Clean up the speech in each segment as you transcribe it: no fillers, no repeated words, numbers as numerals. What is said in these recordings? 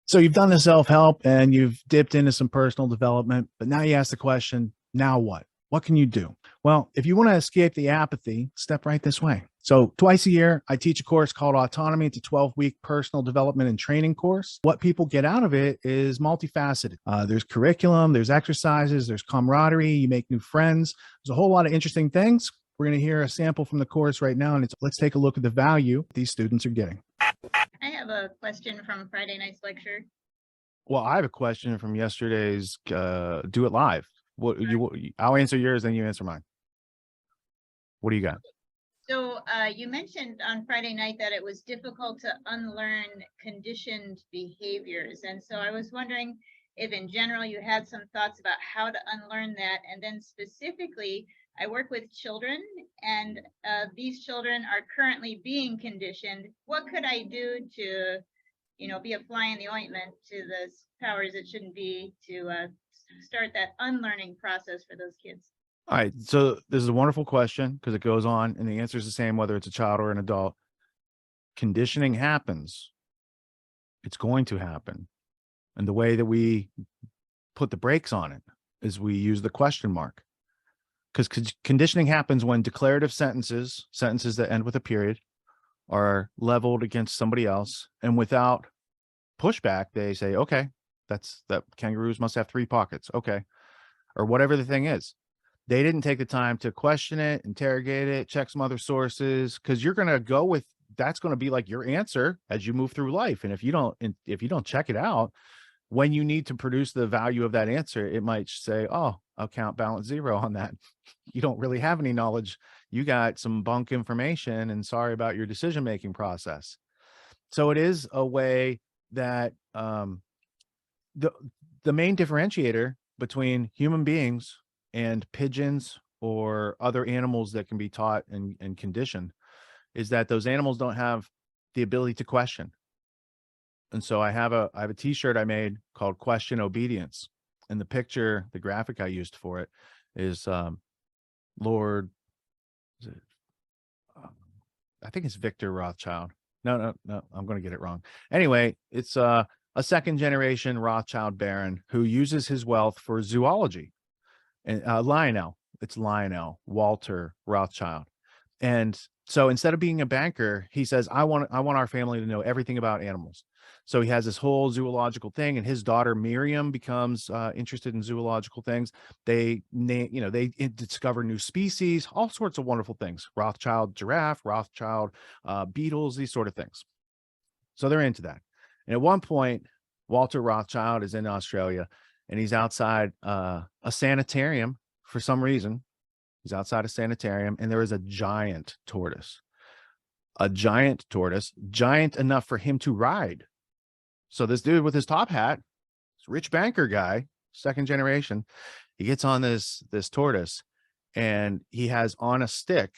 So you've done the self-help and you've dipped into some personal development, but now you ask the question, now what? What can you do? Well, if you want to escape the apathy, step right this way. So twice a year, I teach a course called AUTONOMY. It's a 12-week personal development and training course. What people get out of it is multifaceted. There's curriculum, there's exercises, there's camaraderie, you make new friends. There's a whole lot of interesting things. We're going to hear a sample from the course right now, and let's take a look at the value these students are getting. I have a question from Friday night's lecture. Well, I have a question from yesterday's Do It Live. I'll answer yours, then you answer mine. What do you got? So you mentioned on Friday night that it was difficult to unlearn conditioned behaviors. And so I was wondering if in general you had some thoughts about how to unlearn that. And then specifically, I work with children, and these children are currently being conditioned. What could I do to, be a fly in the ointment to the powers that shouldn't be to start that unlearning process for those kids? All right. So this is a wonderful question because it goes on, and the answer is the same whether it's a child or an adult. Conditioning happens. It's going to happen. And the way that we put the brakes on it is we use the question mark. Because conditioning happens when declarative sentences that end with a period, are leveled against somebody else, and without pushback, they say, okay, that kangaroos must have 3 pockets. Okay. Or whatever the thing is. They didn't take the time to question it, interrogate it, check some other sources, because you're going to go with, that's going to be like your answer as you move through life. And if you don't check it out, when you need to produce the value of that answer, it might say, oh, account balance 0 on that. You don't really have any knowledge. You got some bunk information, and sorry about your decision-making process. So it is a way that the main differentiator between human beings and pigeons or other animals that can be taught and conditioned is that those animals don't have the ability to question. And so I have a t-shirt I made called Question Obedience. And the picture, the graphic I used for it is Lord, I think it's Victor Rothschild. No, I'm going to get it wrong. Anyway, it's a second generation Rothschild baron who uses his wealth for zoology. And Lionel, it's Lionel Walter Rothschild. And so instead of being a banker, he says, I want our family to know everything about animals. So he has this whole zoological thing, and his daughter Miriam becomes interested in zoological things. They discover new species, all sorts of wonderful things. Rothschild giraffe, Rothschild beetles, these sort of things. So they're into that. And at one point, Walter Rothschild is in Australia, and he's outside a sanitarium for some reason. He's outside a sanitarium, and there is a giant tortoise. A giant tortoise, giant enough for him to ride. So this dude with his top hat, this rich banker guy, second generation, he gets on this tortoise, and he has on a stick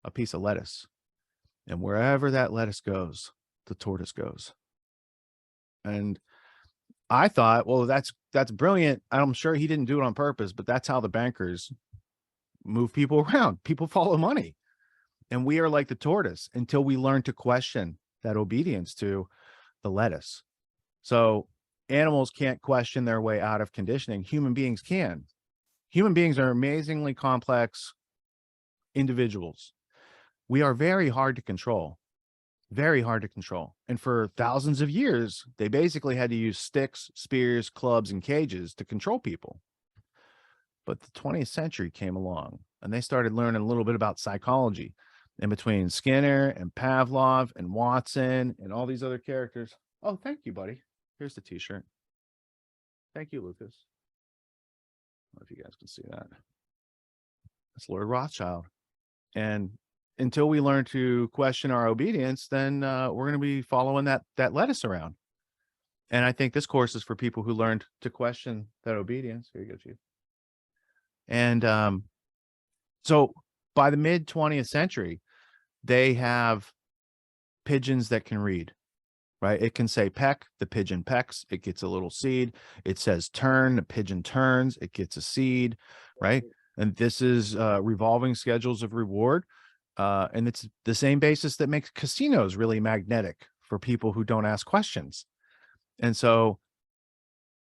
a piece of lettuce. And wherever that lettuce goes, the tortoise goes. And I thought, well, that's brilliant. I'm sure he didn't do it on purpose, but that's how the bankers move people around. People follow money. And we are like the tortoise until we learn to question that obedience to the lettuce. So animals can't question their way out of conditioning. Human beings can. Human beings are amazingly complex individuals. We are very hard to control. Very hard to control. And for thousands of years, they basically had to use sticks, spears, clubs, and cages to control people. But the 20th century came along, and they started learning a little bit about psychology. In between Skinner and Pavlov and Watson and all these other characters. Oh, thank you, buddy. Here's the t-shirt. Thank you, Lucas. I don't know if you guys can see that. That's Lord Rothschild. And until we learn to question our obedience, then we're going to be following that lettuce around. And I think this course is for people who learned to question that obedience. Here you go, Chief. And so by the mid 20th century, they have pigeons that can read, right? It can say peck, the pigeon pecks, it gets a little seed. It says turn, the pigeon turns, it gets a seed, right? And this is revolving schedules of reward. And it's the same basis that makes casinos really magnetic for people who don't ask questions. And so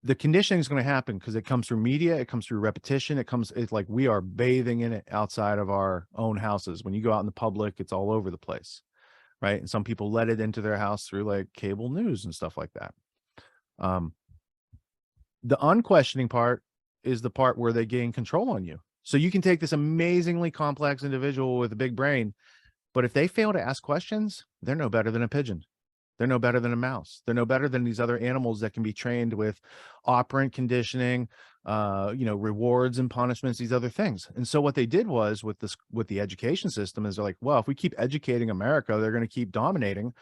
the conditioning is going to happen because it comes through media, it comes through repetition, it's like we are bathing in it outside of our own houses. When you go out in the public, it's all over the place, right? And some people let it into their house through like cable news and stuff like that. The unquestioning part is the part where they gain control on you. So you can take this amazingly complex individual with a big brain, but if they fail to ask questions, they're no better than a pigeon. They're no better than a mouse. They're no better than these other animals that can be trained with operant conditioning, rewards and punishments, these other things. And so what they did was with the education system is they're like, well, if we keep educating America, they're going to keep dominating.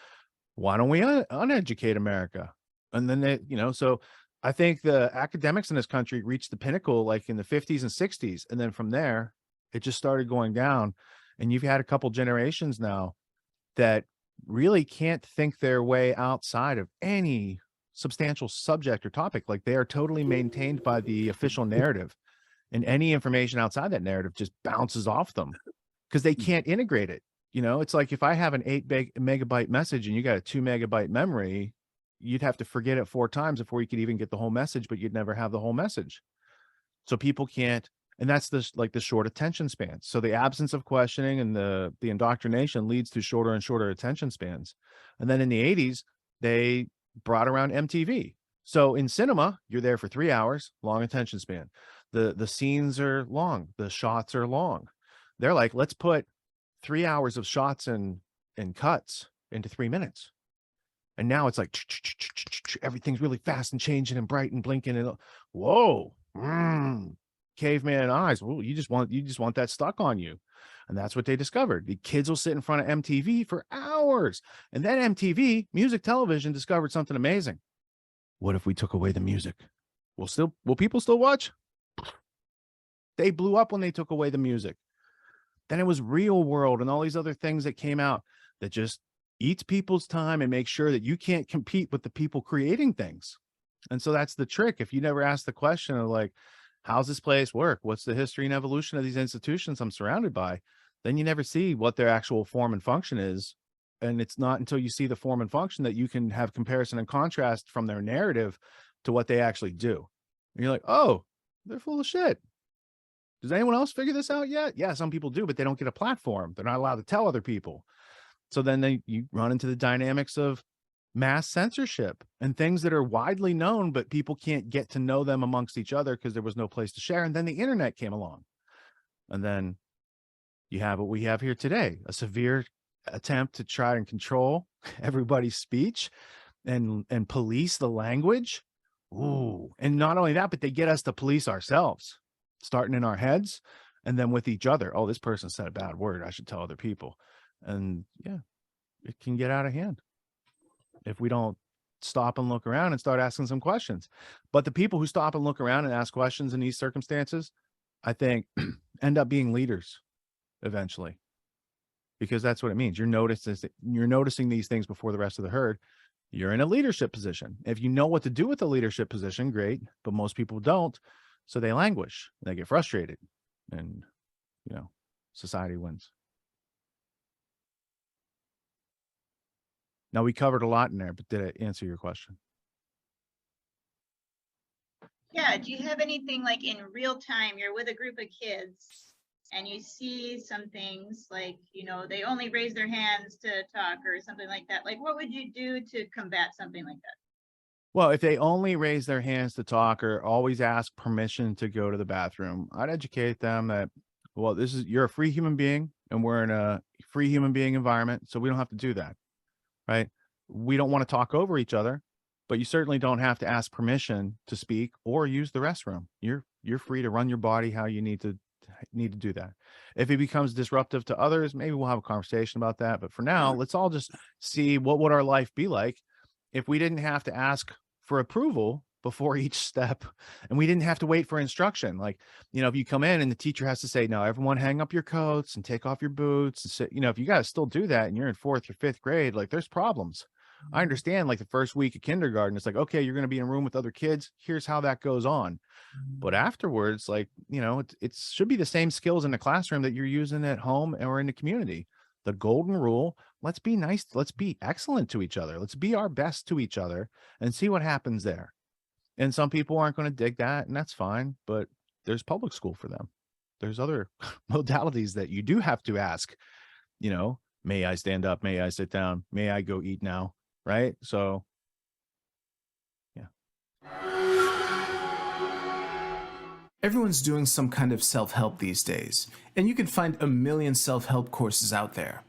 Why don't we uneducate America? And then so I think the academics in this country reached the pinnacle like in the 50s and 60s. And then from there, it just started going down. And you've had a couple generations now that really can't think their way outside of any substantial subject or topic. Like they are totally maintained by the official narrative, and any information outside that narrative just bounces off them because they can't integrate it. It's like if I have an 8 megabyte message and you got a 2 megabyte memory, you'd have to forget it 4 times before you could even get the whole message, but you'd never have the whole message. So people can't, and that's the short attention spans. So the absence of questioning and the indoctrination leads to shorter and shorter attention spans. And then in the 80s, they brought around MTV. So in cinema, you're there for 3 hours, long attention span. The scenes are long, the shots are long. They're like, let's put 3 hours of shots and cuts into 3 minutes. And now it's like everything's really fast and changing and bright and blinking and whoa, caveman eyes. Well, you just want that stuck on you. And that's what they discovered. The kids will sit in front of MTV for hours. And then MTV, music television, discovered something amazing. What if we took away the music? Will people still watch? They blew up when they took away the music. Then it was Real World and all these other things that came out that just eats people's time and makes sure that you can't compete with the people creating things. And so that's the trick. If you never ask the question of like, how's this place work? What's the history and evolution of these institutions I'm surrounded by? Then you never see what their actual form and function is. And it's not until you see the form and function that you can have comparison and contrast from their narrative to what they actually do. And you're like, oh, they're full of shit. Does anyone else figure this out yet? Yeah, some people do, but they don't get a platform. They're not allowed to tell other people. So then you run into the dynamics of mass censorship and things that are widely known, but people can't get to know them amongst each other because there was no place to share. And then the internet came along. And then you have what we have here today, a severe attempt to try and control everybody's speech and police the language. Ooh. And not only that, but they get us to police ourselves, starting in our heads and then with each other. Oh, this person said a bad word, I should tell other people. And yeah, it can get out of hand if we don't stop and look around and start asking some questions. But the people who stop and look around and ask questions in these circumstances, I think end up being leaders eventually, because that's what it means. You're noticing these things before the rest of the herd. You're in a leadership position. If you know what to do with the leadership position, great, but most people don't. So they languish, they get frustrated, and society wins. Now, we covered a lot in there, but did it answer your question? Yeah. Do you have anything like in real time, you're with a group of kids and you see some things like, they only raise their hands to talk or something like that? Like, what would you do to combat something like that? Well, if they only raise their hands to talk or always ask permission to go to the bathroom, I'd educate them that, well, you're a free human being and we're in a free human being environment, so we don't have to do that. Right? We don't want to talk over each other, but you certainly don't have to ask permission to speak or use the restroom. You're free to run your body how you need to do that. If it becomes disruptive to others, maybe we'll have a conversation about that. But for now, let's all just see what would our life be like if we didn't have to ask for approval before each step and we didn't have to wait for instruction. Like, if you come in and the teacher has to say, no, everyone hang up your coats and take off your boots and sit, if you guys still do that and you're in 4th or 5th grade, like there's problems. I understand like the first week of kindergarten, it's like, okay, you're going to be in a room with other kids. Here's how that goes on. But afterwards, like, it should be the same skills in the classroom that you're using at home or in the community. The golden rule, let's be nice, let's be excellent to each other. Let's be our best to each other and see what happens there. And some people aren't going to dig that, and that's fine, but there's public school for them. There's other modalities that you do have to ask, may I stand up? May I sit down? May I go eat now? Right? So, yeah. Everyone's doing some kind of self-help these days, and you can find a million self-help courses out there.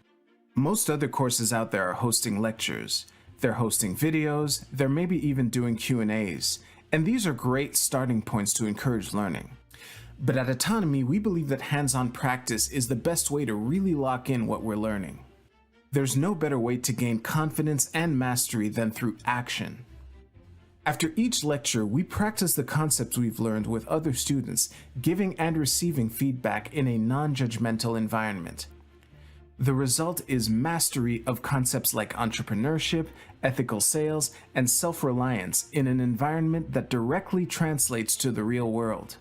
Most other courses out there are hosting lectures. They're hosting videos, they're maybe even doing Q&As, and these are great starting points to encourage learning. But at AUTONOMY, we believe that hands-on practice is the best way to really lock in what we're learning. There's no better way to gain confidence and mastery than through action. After each lecture, we practice the concepts we've learned with other students, giving and receiving feedback in a non-judgmental environment. The result is mastery of concepts like entrepreneurship, ethical sales, and self-reliance in an environment that directly translates to the real world.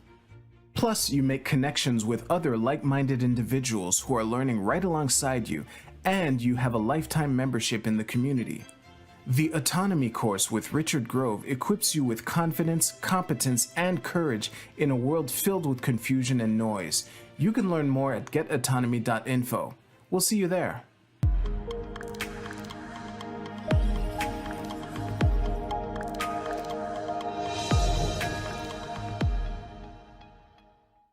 Plus, you make connections with other like-minded individuals who are learning right alongside you, and you have a lifetime membership in the community. The AUTONOMY course with Richard Grove equips you with confidence, competence, and courage in a world filled with confusion and noise. You can learn more at getautonomy.info. We'll see you there.